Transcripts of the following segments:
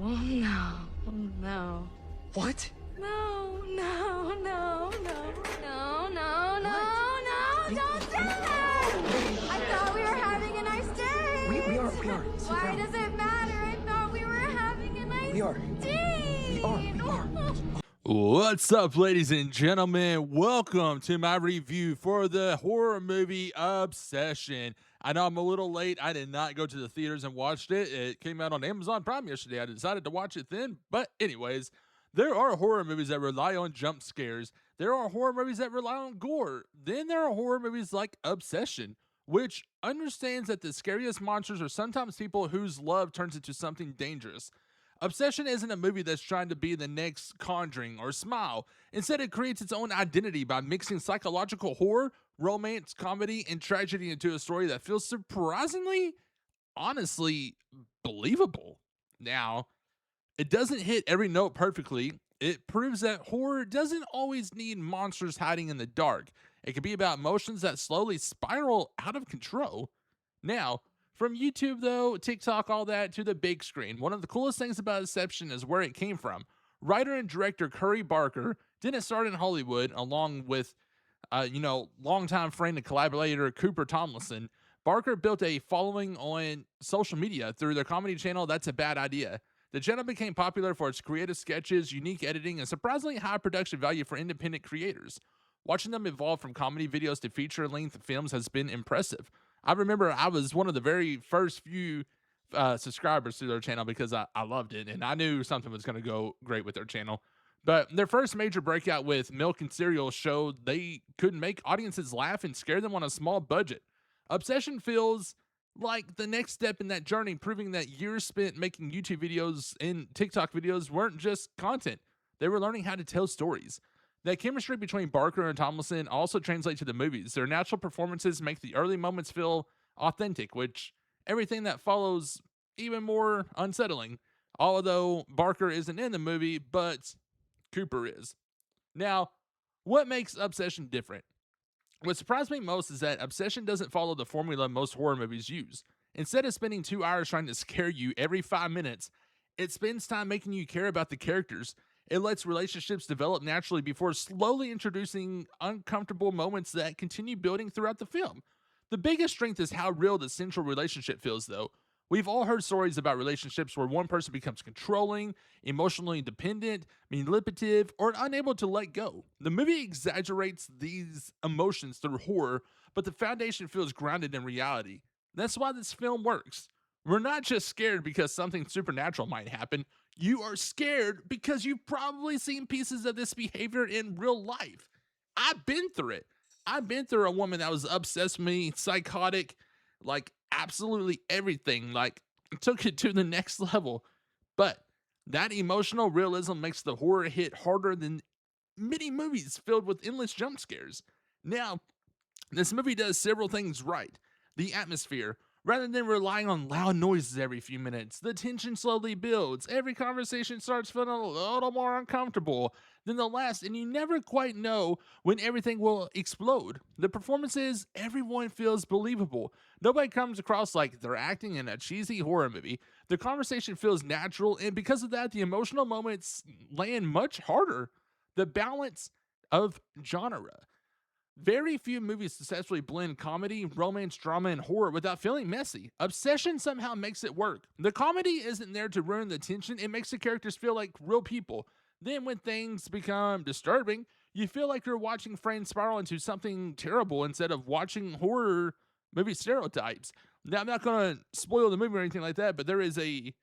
Oh no, oh no. What? No, no, no, no, no, no, no, What? no, don't do that! I thought we were having a nice day! We are. Sit Why down. does it matter? I thought we were having a nice We are. day! We are. What's up, ladies and gentlemen? Welcome to my review for the horror movie Obsession. I know I'm a little late. I did not go to the theaters and watched it. It came out on Amazon Prime yesterday. I decided to watch it then. But anyways, there are horror movies that rely on jump scares. There are horror movies that rely on gore. Then there are horror movies like Obsession, which understands that the scariest monsters are sometimes people whose love turns into something dangerous. Obsession isn't a movie that's trying to be the next Conjuring or Smile. Instead, it creates its own identity by mixing psychological horror, romance, comedy, and tragedy into a story that feels surprisingly, honestly, believable. Now, it doesn't hit every note perfectly. It proves that horror doesn't always need monsters hiding in the dark. It can be about emotions that slowly spiral out of control. Now, from YouTube, though, TikTok, all that, to the big screen, one of the coolest things about Inception is where it came from. Writer and director Curry Barker didn't start in Hollywood, along with, longtime friend and collaborator Cooper Tomlinson. Barker built a following on social media through their comedy channel, That's a Bad Idea. The channel became popular for its creative sketches, unique editing, and surprisingly high production value for independent creators. Watching them evolve from comedy videos to feature-length films has been impressive. I remember I was one of the very first few subscribers to their channel because I loved it, and I knew something was going to go great with their channel. But their first major breakout with Milk and Cereal showed they could make audiences laugh and scare them on a small budget. Obsession feels like the next step in that journey, proving that years spent making YouTube videos and TikTok videos weren't just content. They were learning how to tell stories. That chemistry between Barker and Tomlinson also translates to the movies. Their natural performances make the early moments feel authentic, which everything that follows even more unsettling. Although Barker isn't in the movie, but Cooper is. Now, what makes Obsession different? What surprised me most is that Obsession doesn't follow the formula most horror movies use. Instead of spending 2 hours trying to scare you every 5 minutes, it spends time making you care about the characters. It lets relationships develop naturally before slowly introducing uncomfortable moments that continue building throughout the film. The biggest strength is how real the central relationship feels, though. We've all heard stories about relationships where one person becomes controlling, emotionally dependent, manipulative, or unable to let go. The movie exaggerates these emotions through horror, but the foundation feels grounded in reality. That's why this film works. We're not just scared because something supernatural might happen. You are scared because you've probably seen pieces of this behavior in real life. I've been through it. I've been through a woman that was obsessed with me, psychotic, like absolutely everything, like took it to the next level. But that emotional realism makes the horror hit harder than many movies filled with endless jump scares. Now, this movie does several things right. The atmosphere. Rather than relying on loud noises every few minutes, the tension slowly builds. Every conversation starts feeling a little more uncomfortable than the last, and you never quite know when everything will explode. The performances, everyone feels believable. Nobody comes across like they're acting in a cheesy horror movie. The conversation feels natural, and because of that, the emotional moments land much harder. The balance of genre. Very few movies successfully blend comedy, romance, drama, and horror without feeling messy. Obsession somehow makes it work. The comedy isn't there to ruin the tension, it makes the characters feel like real people. Then, when things become disturbing, you feel like you're watching friends spiral into something terrible instead of watching horror movie stereotypes. Now, I'm not going to spoil the movie or anything like that, but there is a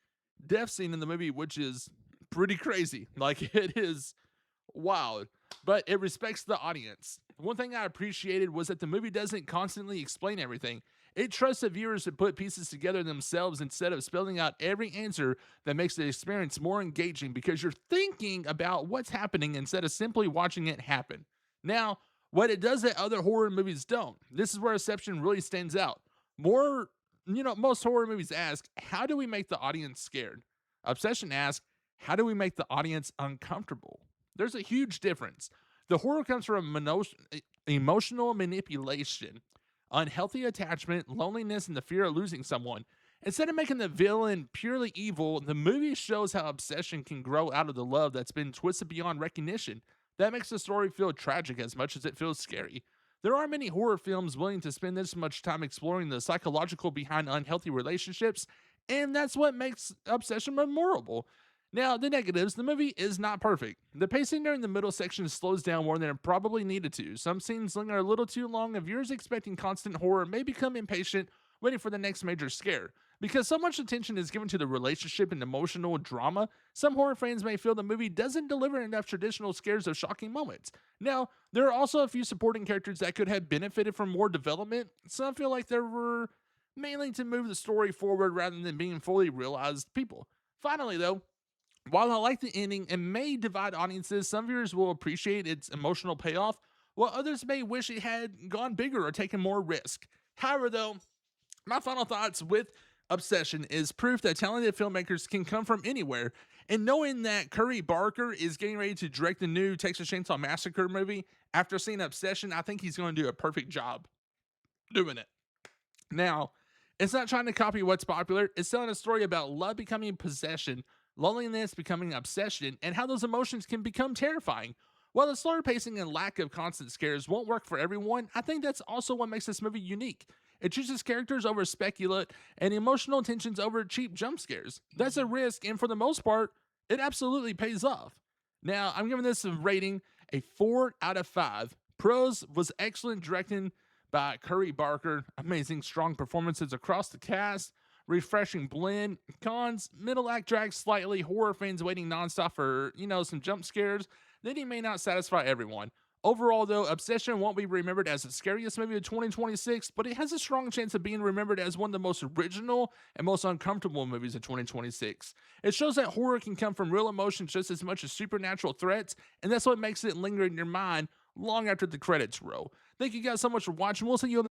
death scene in the movie which is pretty crazy. Like, it is wild, but it respects the audience. One thing I appreciated was that the movie doesn't constantly explain everything. It trusts the viewers to put pieces together themselves instead of spelling out every answer. That makes the experience more engaging because you're thinking about what's happening instead of simply watching it happen. Now, what it does that other horror movies don't. This is where Inception really stands out. Most horror movies ask, how do we make the audience scared? Obsession asks, how do we make the audience uncomfortable? There's a huge difference. The horror comes from emotional manipulation, unhealthy attachment, loneliness, and the fear of losing someone. Instead of making the villain purely evil, the movie shows how obsession can grow out of the love that's been twisted beyond recognition. That makes the story feel tragic as much as it feels scary. There aren't many horror films willing to spend this much time exploring the psychological behind unhealthy relationships, and that's what makes Obsession memorable. Now, the negatives, the movie is not perfect. The pacing during the middle section slows down more than it probably needed to. Some scenes linger a little too long, and viewers expecting constant horror may become impatient, waiting for the next major scare. Because so much attention is given to the relationship and emotional drama, some horror fans may feel the movie doesn't deliver enough traditional scares or shocking moments. Now, there are also a few supporting characters that could have benefited from more development. Some feel like there were mainly to move the story forward rather than being fully realized people. Finally, though, while I like the ending and may divide audiences, some viewers will appreciate its emotional payoff, while others may wish it had gone bigger or taken more risk. However, though, my final thoughts with Obsession is proof that talented filmmakers can come from anywhere. And knowing that Curry Barker is getting ready to direct the new Texas Chainsaw Massacre movie, after seeing Obsession, I think he's going to do a perfect job doing it. Now, it's not trying to copy what's popular, it's telling a story about love becoming possession, loneliness becoming obsession, and how those emotions can become terrifying. While the slower pacing and lack of constant scares won't work for everyone, I think that's also what makes this movie unique. It chooses characters over speculate and emotional tensions over cheap jump scares. That's a risk, and for the most part, it absolutely pays off. Now, I'm giving this a rating a 4 out of 5. Pros was excellent directing by Curry Barker, amazing strong performances across the cast, refreshing blend. Cons, middle act drags slightly, horror fans waiting nonstop for, some jump scares. Then he may not satisfy everyone. Overall, though, Obsession won't be remembered as the scariest movie of 2026, but it has a strong chance of being remembered as one of the most original and most uncomfortable movies of 2026. It shows that horror can come from real emotions just as much as supernatural threats, and that's what makes it linger in your mind long after the credits roll. Thank you guys so much for watching. We'll see you